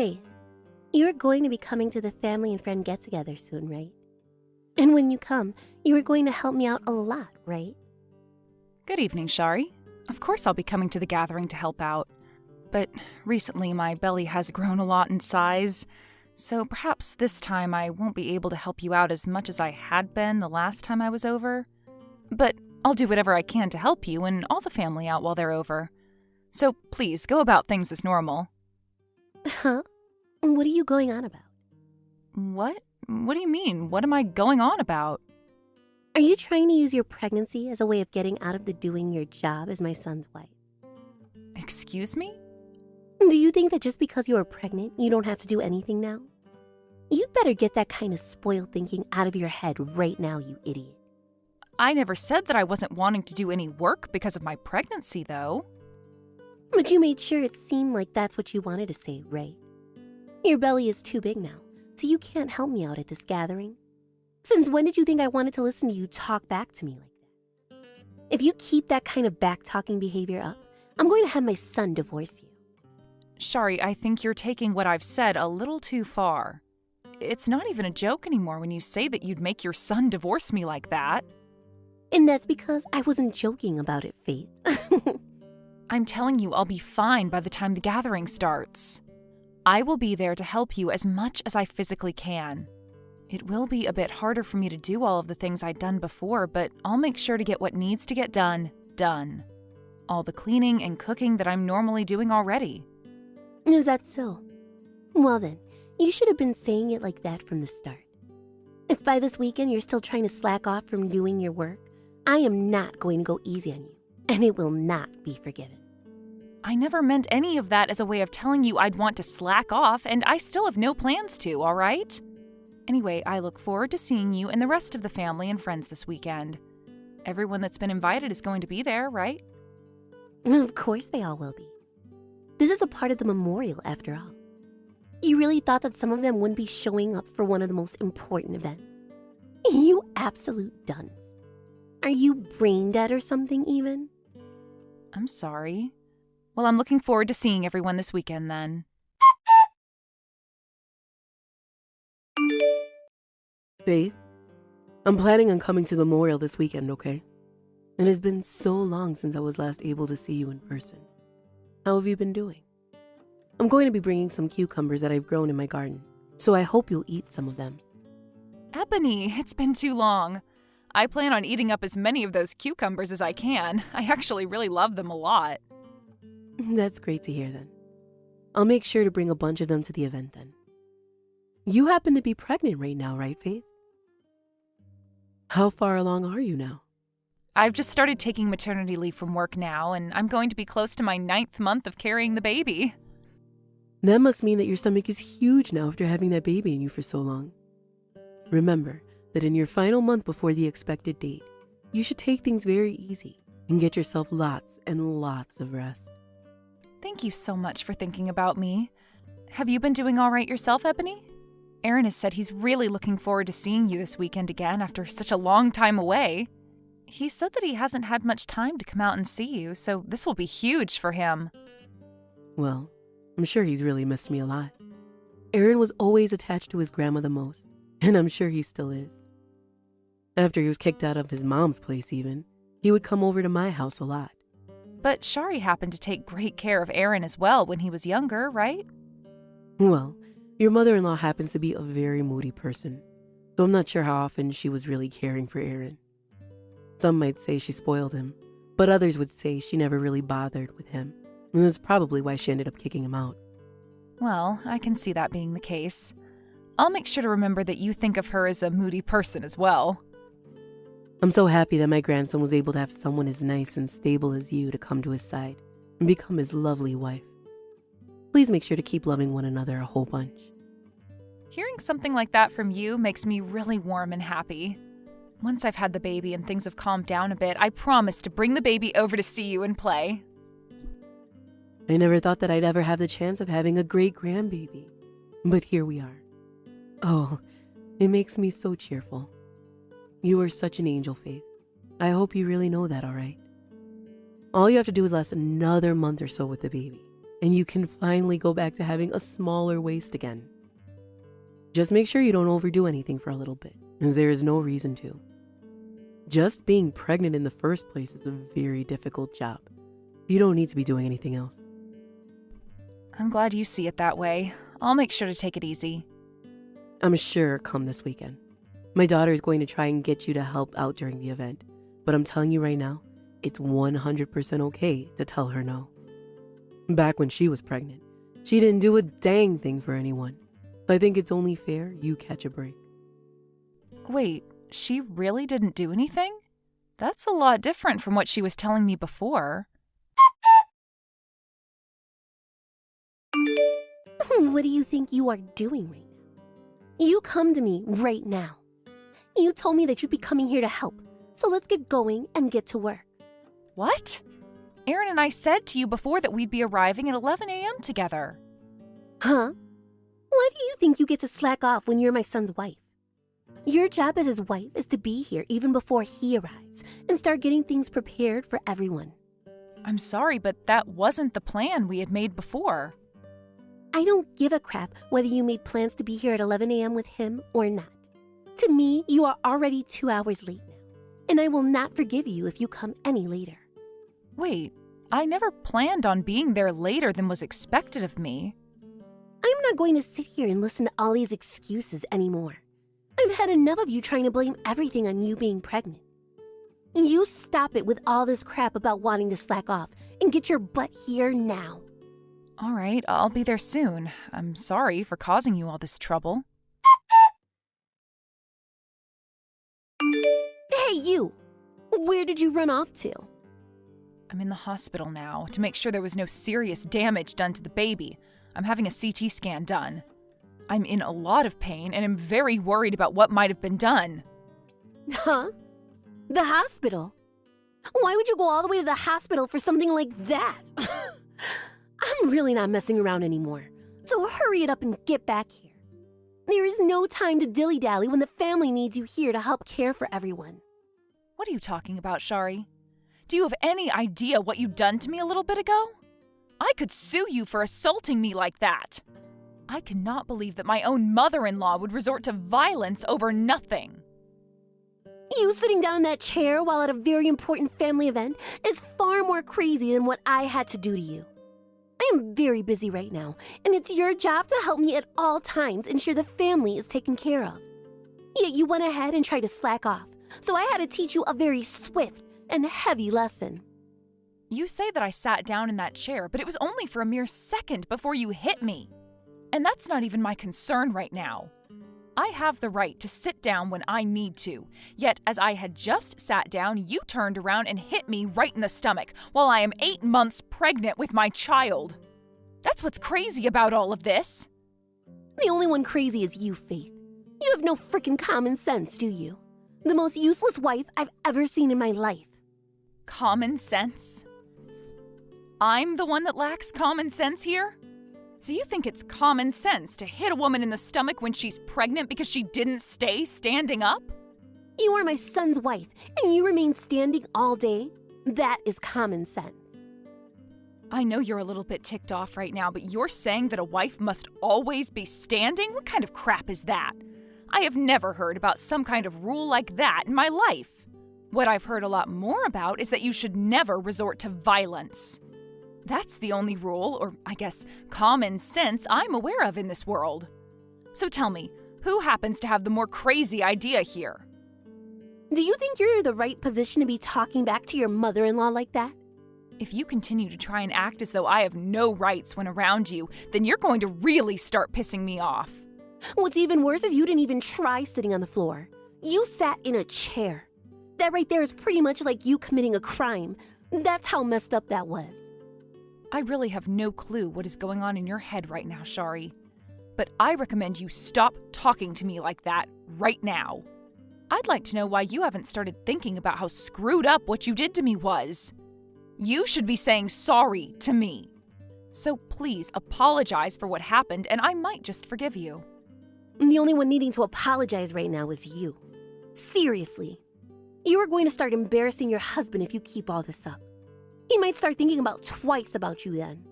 Faith, you're going to be coming to the family and friend get-together soon, right? And when you come, you are going to help me out a lot, right? Good evening, Shari. Of course I'll be coming to the gathering to help out. But recently my belly has grown a lot in size, so perhaps this time I won't be able to help you out as much as I had been the last time I was over. But I'll do whatever I can to help you and all the family out while they're over. So please, go about things as normal. Huh? What are you going on about? What? What do you mean? What am I going on about? Are you trying to use your pregnancy as a way of getting out of the doing your job as my son's wife? Excuse me? Do you think that just because you are pregnant, you don't have to do anything now? You'd better get that kind of spoiled thinking out of your head right now, you idiot. I never said that I wasn't wanting to do any work because of my pregnancy, though. But you made sure it seemed like that's what you wanted to say, right? Your belly is too big now, so you can't help me out at this gathering. Since when did you think I wanted to listen to you talk back to me like that? If you keep that kind of back-talking behavior up, I'm going to have my son divorce you. Shari, I think you're taking what I've said a little too far. It's not even a joke anymore when you say that you'd make your son divorce me like that. And that's because I wasn't joking about it, Faith. I'm telling you I'll be fine by the time the gathering starts. I will be there to help you as much as I physically can. It will be a bit harder for me to do all of the things I'd done before, but I'll make sure to get what needs to get done, done. All the cleaning and cooking that I'm normally doing already. Is that so? Well then, you should have been saying it like that from the start. If by this weekend you're still trying to slack off from doing your work, I am not going to go easy on you, and it will not be forgiven. I never meant any of that as a way of telling you I'd want to slack off, and I still have no plans to, all right? Anyway, I look forward to seeing you and the rest of the family and friends this weekend. Everyone that's been invited is going to be there, right? Of course they all will be. This is a part of the memorial, after all. You really thought that some of them wouldn't be showing up for one of the most important events? You absolute dunce. Are you brain dead or something, even? I'm sorry. Well, I'm looking forward to seeing everyone this weekend, then. Faith, I'm planning on coming to the memorial this weekend, okay? It has been so long since I was last able to see you in person. How have you been doing? I'm going to be bringing some cucumbers that I've grown in my garden, so I hope you'll eat some of them. Ebony, it's been too long. I plan on eating up as many of those cucumbers as I can. I actually really love them a lot. That's great to hear then. I'll make sure to bring a bunch of them to the event then. You happen to be pregnant right now, right, Faith? How far along are you now? I've just started taking maternity leave from work now, and I'm going to be close to my 9th month of carrying the baby. That must mean that your stomach is huge now after having that baby in you for so long. Remember that in your final month before the expected date, you should take things very easy and get yourself lots and lots of rest. Thank you so much for thinking about me. Have you been doing all right yourself, Ebony? Aaron has said he's really looking forward to seeing you this weekend again after such a long time away. He said that he hasn't had much time to come out and see you, so this will be huge for him. Well, I'm sure he's really missed me a lot. Aaron was always attached to his grandma the most, and I'm sure he still is. After he was kicked out of his mom's place even, he would come over to my house a lot. But Shari happened to take great care of Aaron as well when he was younger, right? Well, your mother-in-law happens to be a very moody person, so I'm not sure how often she was really caring for Aaron. Some might say she spoiled him, but others would say she never really bothered with him, and that's probably why she ended up kicking him out. Well, I can see that being the case. I'll make sure to remember that you think of her as a moody person as well. I'm so happy that my grandson was able to have someone as nice and stable as you to come to his side and become his lovely wife. Please make sure to keep loving one another a whole bunch. Hearing something like that from you makes me really warm and happy. Once I've had the baby and things have calmed down a bit, I promise to bring the baby over to see you and play. I never thought that I'd ever have the chance of having a great grandbaby, but here we are. Oh, it makes me so cheerful. You are such an angel, Faith. I hope you really know that, all right? All you have to do is last another month or so with the baby, and you can finally go back to having a smaller waist again. Just make sure you don't overdo anything for a little bit, as there is no reason to. Just being pregnant in the first place is a very difficult job. You don't need to be doing anything else. I'm glad you see it that way. I'll make sure to take it easy. I'm sure come this weekend. My daughter is going to try and get you to help out during the event, but I'm telling you right now, it's 100% okay to tell her no. Back when she was pregnant, she didn't do a dang thing for anyone. So I think it's only fair you catch a break. Wait, she really didn't do anything? That's a lot different from what she was telling me before. What do you think you are doing right now? You come to me right now. You told me that you'd be coming here to help, so let's get going and get to work. What? Aaron and I said to you before that we'd be arriving at 11 a.m. together. Huh? Why do you think you get to slack off when you're my son's wife? Your job as his wife is to be here even before he arrives and start getting things prepared for everyone. I'm sorry, but that wasn't the plan we had made before. I don't give a crap whether you made plans to be here at 11 a.m. with him or not. To me, you are already 2 hours late now, and I will not forgive you if you come any later. Wait, I never planned on being there later than was expected of me. I'm not going to sit here and listen to all these excuses anymore. I've had enough of you trying to blame everything on you being pregnant. You stop it with all this crap about wanting to slack off and get your butt here now. All right, I'll be there soon. I'm sorry for causing you all this trouble. Hey, you! Where did you run off to? I'm in the hospital now to make sure there was no serious damage done to the baby. I'm having a CT scan done. I'm in a lot of pain and am very worried about what might have been done. Huh? The hospital? Why would you go all the way to the hospital for something like that? I'm really not messing around anymore, so hurry it up and get back here. There is no time to dilly-dally when the family needs you here to help care for everyone. What are you talking about, Shari? Do you have any idea what you've done to me a little bit ago? I could sue you for assaulting me like that. I cannot believe that my own mother-in-law would resort to violence over nothing. You sitting down in that chair while at a very important family event is far more crazy than what I had to do to you. I am very busy right now, and it's your job to help me at all times ensure the family is taken care of. Yet you went ahead and tried to slack off, so I had to teach you a very swift and heavy lesson. You say that I sat down in that chair, but it was only for a mere second before you hit me. And that's not even my concern right now. I have the right to sit down when I need to, yet as I had just sat down, you turned around and hit me right in the stomach while I am 8 months pregnant with my child. That's what's crazy about all of this. The only one crazy is you, Faith. You have no freaking common sense, do you? The most useless wife I've ever seen in my life. Common sense? I'm the one that lacks common sense here? So you think it's common sense to hit a woman in the stomach when she's pregnant because she didn't stay standing up? You are my son's wife, and you remain standing all day? That is common sense. I know you're a little bit ticked off right now, but you're saying that a wife must always be standing? What kind of crap is that? I have never heard about some kind of rule like that in my life. What I've heard a lot more about is that you should never resort to violence. That's the only rule, or I guess common sense, I'm aware of in this world. So tell me, who happens to have the more crazy idea here? Do you think you're in the right position to be talking back to your mother-in-law like that? If you continue to try and act as though I have no rights when around you, then you're going to really start pissing me off. What's even worse is you didn't even try sitting on the floor. You sat in a chair. That right there is pretty much like you committing a crime. That's how messed up that was. I really have no clue what is going on in your head right now, Shari. But I recommend you stop talking to me like that right now. I'd like to know why you haven't started thinking about how screwed up what you did to me was. You should be saying sorry to me. So please apologize for what happened and I might just forgive you. The only one needing to apologize right now is you. Seriously. You are going to start embarrassing your husband if you keep all this up. He might start thinking about twice about you then.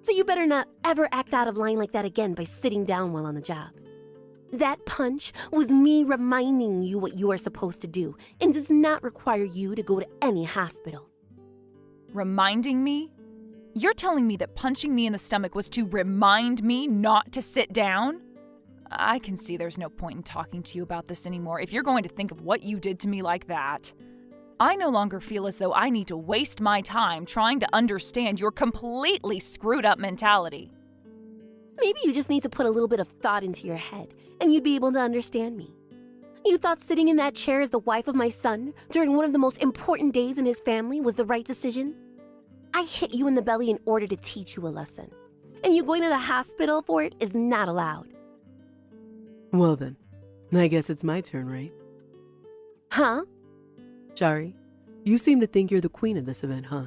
So you better not ever act out of line like that again by sitting down while on the job. That punch was me reminding you what you are supposed to do and does not require you to go to any hospital. Reminding me? You're telling me that punching me in the stomach was to remind me not to sit down? I can see there's no point in talking to you about this anymore if you're going to think of what you did to me like that. I no longer feel as though I need to waste my time trying to understand your completely screwed up mentality. Maybe you just need to put a little bit of thought into your head and you'd be able to understand me. You thought sitting in that chair as the wife of my son during one of the most important days in his family was the right decision? I hit you in the belly in order to teach you a lesson. And you going to the hospital for it is not allowed. Well then, I guess it's my turn, right? Huh? Shari, you seem to think you're the queen of this event, huh?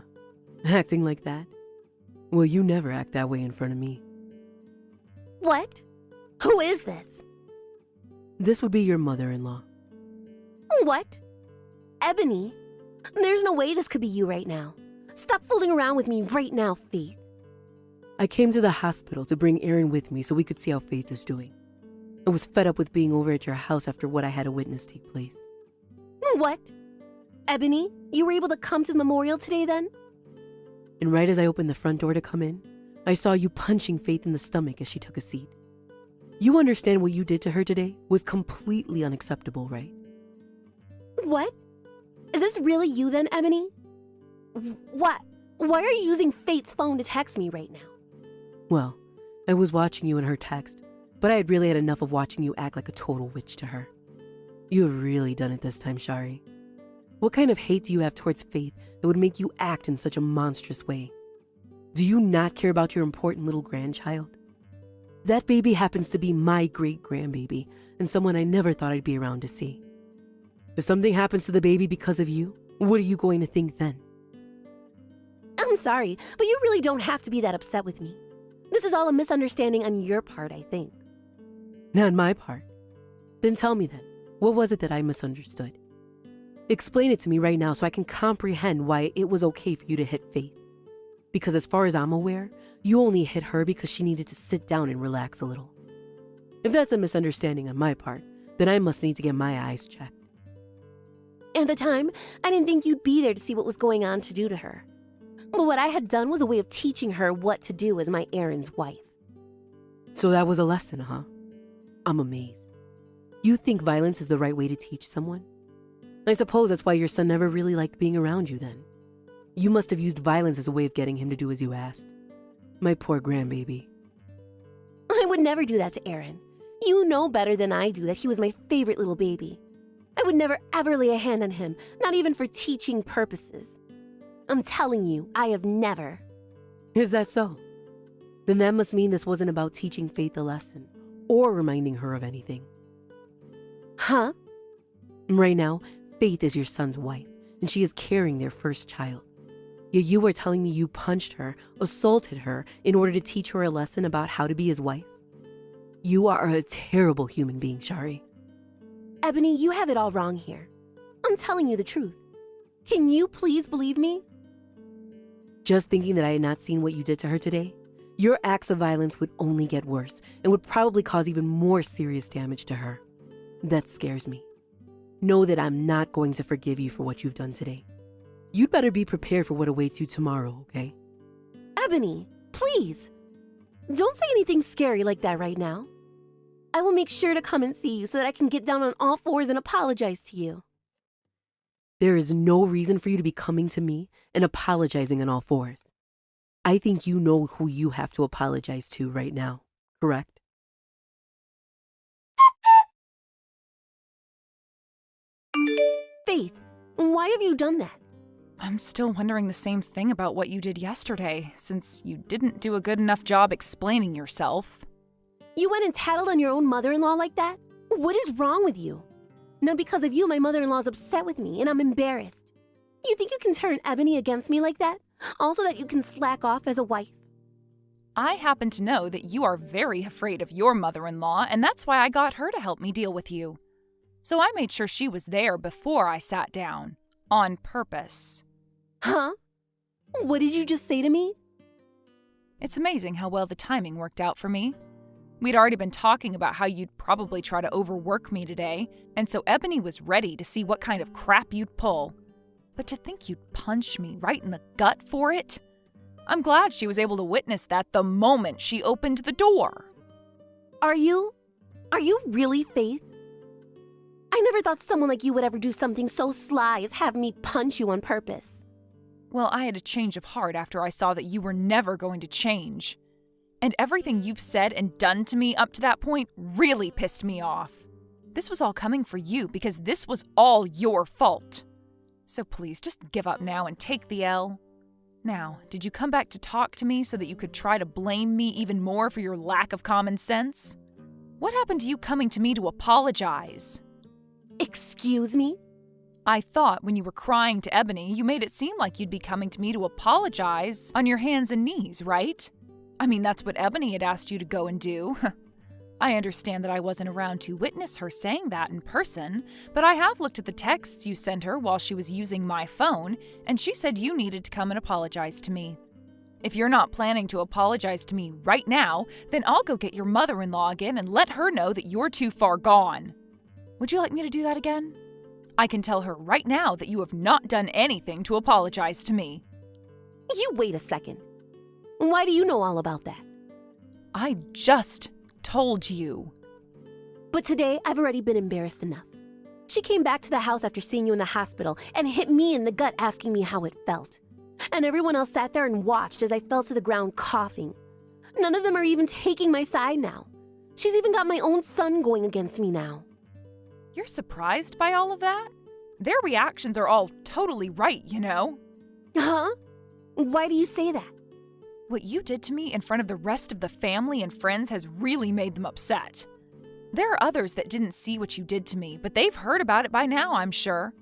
Acting like that? Well, you never act that way in front of me. What? Who is this? This would be your mother-in-law. What? Ebony? There's no way this could be you right now. Stop fooling around with me right now, Faith. I came to the hospital to bring Aaron with me so we could see how Faith is doing. I was fed up with being over at your house after what I had to witness take place. What? Ebony, you were able to come to the memorial today then? And right as I opened the front door to come in, I saw you punching Faith in the stomach as she took a seat. You understand what you did to her today was completely unacceptable, right? What? Is this really you then, Ebony? What? Why are you using Faith's phone to text me right now? Well, I was watching you in her text, but I had really had enough of watching you act like a total witch to her. You have really done it this time, Shari. What kind of hate do you have towards Faith that would make you act in such a monstrous way? Do you not care about your important little grandchild? That baby happens to be my great-grandbaby and someone I never thought I'd be around to see. If something happens to the baby because of you, what are you going to think then? I'm sorry, but you really don't have to be that upset with me. This is all a misunderstanding on your part, I think. Not my part. Then tell me then, what was it that I misunderstood? Explain it to me right now so I can comprehend why it was okay for you to hit Faith. Because as far as I'm aware, you only hit her because she needed to sit down and relax a little. If that's a misunderstanding on my part, then I must need to get my eyes checked. At the time, I didn't think you'd be there to see what was going on to do to her. But what I had done was a way of teaching her what to do as my Aaron's wife. So that was a lesson, huh? I'm amazed. You think violence is the right way to teach someone? I suppose that's why your son never really liked being around you then. You must have used violence as a way of getting him to do as you asked. My poor grandbaby. I would never do that to Aaron. You know better than I do that he was my favorite little baby. I would never ever lay a hand on him, not even for teaching purposes. I'm telling you, I have never. Is that so? Then that must mean this wasn't about teaching Faith a lesson or reminding her of anything. Huh? Right now, Faith is your son's wife, and she is carrying their first child. Yet you are telling me you punched her, assaulted her, in order to teach her a lesson about how to be his wife? You are a terrible human being, Shari. Ebony, you have it all wrong here. I'm telling you the truth. Can you please believe me? Just thinking that I had not seen what you did to her today, your acts of violence would only get worse and would probably cause even more serious damage to her. That scares me. Know that I'm not going to forgive you for what you've done today. You'd better be prepared for what awaits you tomorrow, okay? Ebony, please. Don't say anything scary like that right now. I will make sure to come and see you so that I can get down on all fours and apologize to you. There is no reason for you to be coming to me and apologizing on all fours. I think you know who you have to apologize to right now, correct? Faith, why have you done that? I'm still wondering the same thing about what you did yesterday, since you didn't do a good enough job explaining yourself. You went and tattled on your own mother-in-law like that? What is wrong with you? Now because of you, my mother-in-law's upset with me and I'm embarrassed. You think you can turn Ebony against me like that? Also that you can slack off as a wife? I happen to know that you are very afraid of your mother-in-law, and that's why I got her to help me deal with you. So I made sure she was there before I sat down. On purpose. Huh? What did you just say to me? It's amazing how well the timing worked out for me. We'd already been talking about how you'd probably try to overwork me today, and so Ebony was ready to see what kind of crap you'd pull. But to think you'd punch me right in the gut for it? I'm glad she was able to witness that the moment she opened the door. Are you really Faith? I never thought someone like you would ever do something so sly as have me punch you on purpose. Well, I had a change of heart after I saw that you were never going to change. And everything you've said and done to me up to that point really pissed me off. This was all coming for you because this was all your fault. So please, just give up now and take the L. Now, did you come back to talk to me so that you could try to blame me even more for your lack of common sense? What happened to you coming to me to apologize? Excuse me? I thought when you were crying to Ebony, you made it seem like you'd be coming to me to apologize on your hands and knees, right? I mean, that's what Ebony had asked you to go and do. I understand that I wasn't around to witness her saying that in person, but I have looked at the texts you sent her while she was using my phone, and she said you needed to come and apologize to me. If you're not planning to apologize to me right now, then I'll go get your mother-in-law again and let her know that you're too far gone. Would you like me to do that again? I can tell her right now that you have not done anything to apologize to me. You wait a second. Why do you know all about that? I just told you. But today, I've already been embarrassed enough. She came back to the house after seeing you in the hospital and hit me in the gut asking me how it felt. And everyone else sat there and watched as I fell to the ground coughing. None of them are even taking my side now. She's even got my own son going against me now. You're surprised by all of that? Their reactions are all totally right, you know. Huh? Why do you say that? What you did to me in front of the rest of the family and friends has really made them upset. There are others that didn't see what you did to me, but they've heard about it by now, I'm sure.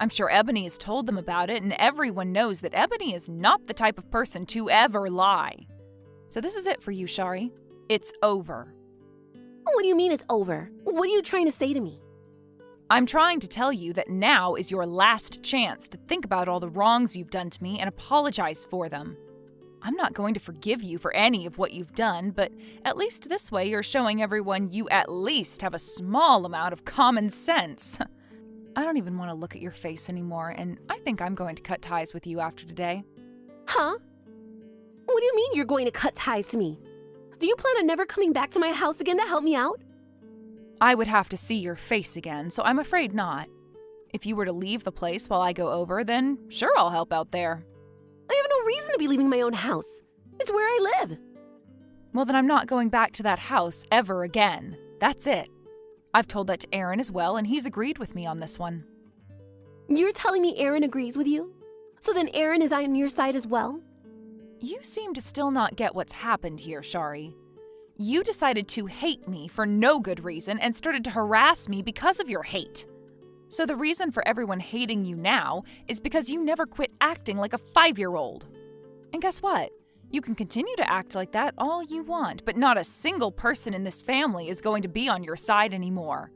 I'm sure Ebony has told them about it, and everyone knows that Ebony is not the type of person to ever lie. So this is it for you, Shari. It's over. What do you mean it's over? What are you trying to say to me? I'm trying to tell you that now is your last chance to think about all the wrongs you've done to me and apologize for them. I'm not going to forgive you for any of what you've done, but at least this way you're showing everyone you at least have a small amount of common sense. I don't even want to look at your face anymore, and I think I'm going to cut ties with you after today. Huh? What do you mean you're going to cut ties to me? Do you plan on never coming back to my house again to help me out? I would have to see your face again, so I'm afraid not. If you were to leave the place while I go over, then sure, I'll help out there. I have no reason to be leaving my own house. It's where I live. Well, then I'm not going back to that house ever again. That's it. I've told that to Aaron as well, and he's agreed with me on this one. You're telling me Aaron agrees with you? So then Aaron is on your side as well? You seem to still not get what's happened here, Shari. You decided to hate me for no good reason and started to harass me because of your hate. So the reason for everyone hating you now is because you never quit acting like a 5-year-old. And guess what? You can continue to act like that all you want, but not a single person in this family is going to be on your side anymore.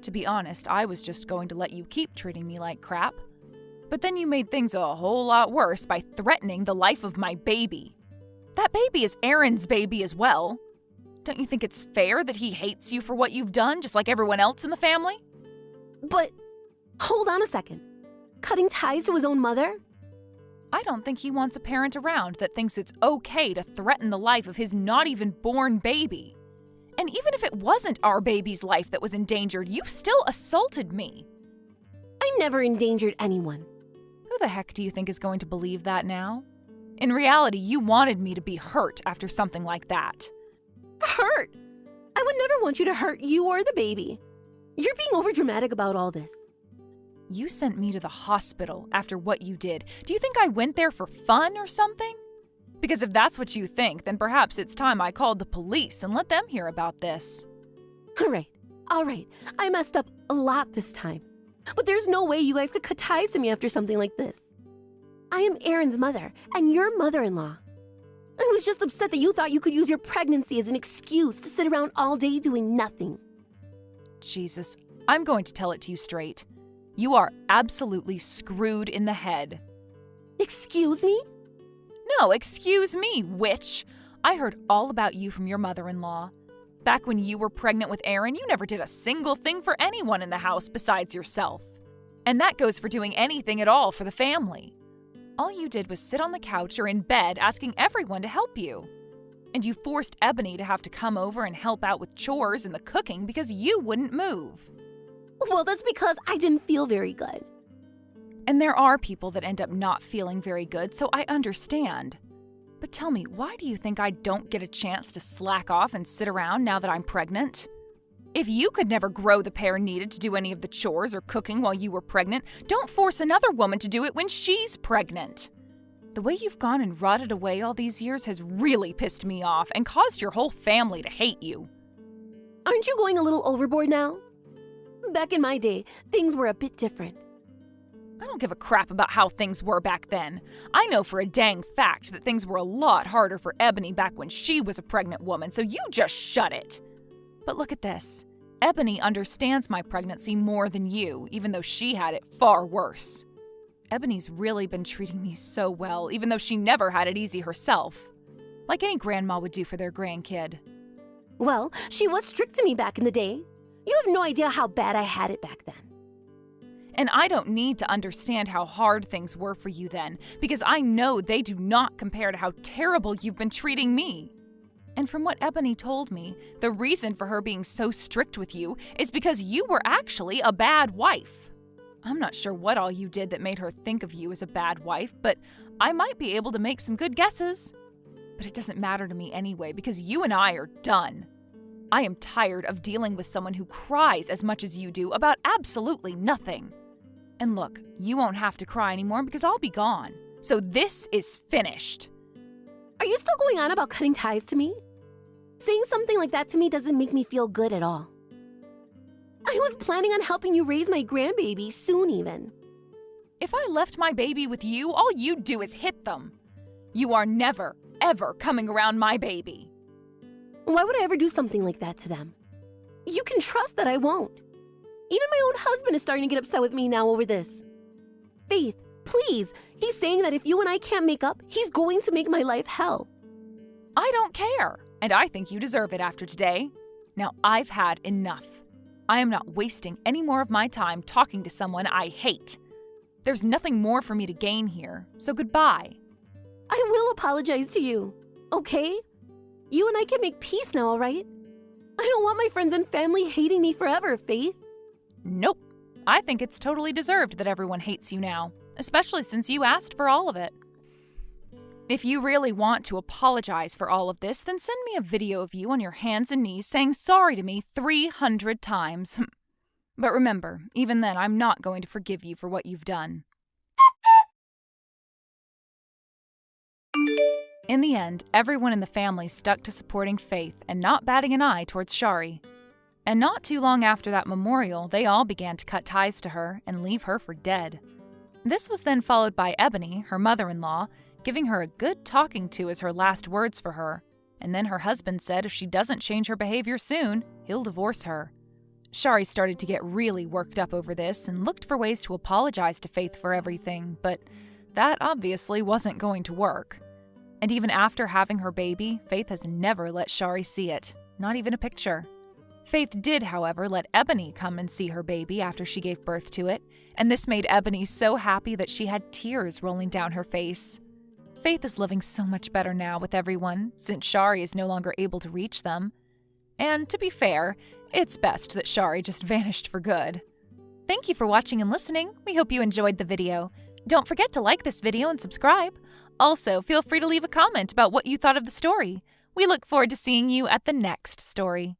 To be honest, I was just going to let you keep treating me like crap. But then you made things a whole lot worse by threatening the life of my baby. That baby is Aaron's baby as well. Don't you think it's fair that he hates you for what you've done, just like everyone else in the family? But, hold on a second. Cutting ties to his own mother? I don't think he wants a parent around that thinks it's okay to threaten the life of his not even born baby. And even if it wasn't our baby's life that was endangered, you still assaulted me. I never endangered anyone. Who the heck do you think is going to believe that now? In reality, you wanted me to be hurt after something like that. Hurt? I would never want you to hurt you or the baby. You're being overdramatic about all this. You sent me to the hospital after what you did. Do you think I went there for fun or something? Because if that's what you think, then perhaps it's time I called the police and let them hear about this. All right. I messed up a lot this time. But there's no way you guys could cut ties to me after something like this. I am Aaron's mother and your mother-in-law. I was just upset that you thought you could use your pregnancy as an excuse to sit around all day doing nothing. Jesus, I'm going to tell it to you straight. You are absolutely screwed in the head. Excuse me? No, excuse me, witch. I heard all about you from your mother-in-law. Back when you were pregnant with Aaron, you never did a single thing for anyone in the house besides yourself. And that goes for doing anything at all for the family. All you did was sit on the couch or in bed asking everyone to help you. And you forced Ebony to have to come over and help out with chores and the cooking because you wouldn't move. Well, that's because I didn't feel very good. And there are people that end up not feeling very good, so I understand. But tell me, why do you think I don't get a chance to slack off and sit around now that I'm pregnant? If you could never grow the pair needed to do any of the chores or cooking while you were pregnant, don't force another woman to do it when she's pregnant. The way you've gone and rotted away all these years has really pissed me off and caused your whole family to hate you. Aren't you going a little overboard now? Back in my day, things were a bit different. I don't give a crap about how things were back then. I know for a dang fact that things were a lot harder for Ebony back when she was a pregnant woman, so you just shut it. But look at this. Ebony understands my pregnancy more than you, even though she had it far worse. Ebony's really been treating me so well, even though she never had it easy herself. Like any grandma would do for their grandkid. Well, she was strict to me back in the day. You have no idea how bad I had it back then. And I don't need to understand how hard things were for you then, because I know they do not compare to how terrible you've been treating me. And from what Ebony told me, the reason for her being so strict with you is because you were actually a bad wife. I'm not sure what all you did that made her think of you as a bad wife, but I might be able to make some good guesses. But it doesn't matter to me anyway, because you and I are done. I am tired of dealing with someone who cries as much as you do about absolutely nothing. And look, you won't have to cry anymore because I'll be gone. So this is finished. Are you still going on about cutting ties to me? Saying something like that to me doesn't make me feel good at all. I was planning on helping you raise my grandbaby soon even. If I left my baby with you, all you'd do is hit them. You are never, ever coming around my baby. Why would I ever do something like that to them? You can trust that I won't. Even my own husband is starting to get upset with me now over this. Faith, please, he's saying that if you and I can't make up, he's going to make my life hell. I don't care, and I think you deserve it after today. Now I've had enough. I am not wasting any more of my time talking to someone I hate. There's nothing more for me to gain here, so goodbye. I will apologize to you, okay? You and I can make peace now, all right? I don't want my friends and family hating me forever, Faith. Nope. I think it's totally deserved that everyone hates you now, especially since you asked for all of it. If you really want to apologize for all of this, then send me a video of you on your hands and knees saying sorry to me 300 times. But remember, even then, I'm not going to forgive you for what you've done. In the end, everyone in the family stuck to supporting Faith and not batting an eye towards Shari. And not too long after that memorial, they all began to cut ties to her and leave her for dead. This was then followed by Ebony, her mother-in-law, giving her a good talking to as her last words for her. And then her husband said if she doesn't change her behavior soon, he'll divorce her. Shari started to get really worked up over this and looked for ways to apologize to Faith for everything, but that obviously wasn't going to work. And even after having her baby, Faith has never let Shari see it, not even a picture. Faith did, however, let Ebony come and see her baby after she gave birth to it, and this made Ebony so happy that she had tears rolling down her face. Faith is living so much better now with everyone, since Shari is no longer able to reach them. And to be fair, it's best that Shari just vanished for good. Thank you for watching and listening. We hope you enjoyed the video. Don't forget to like this video and subscribe. Also, feel free to leave a comment about what you thought of the story. We look forward to seeing you at the next story.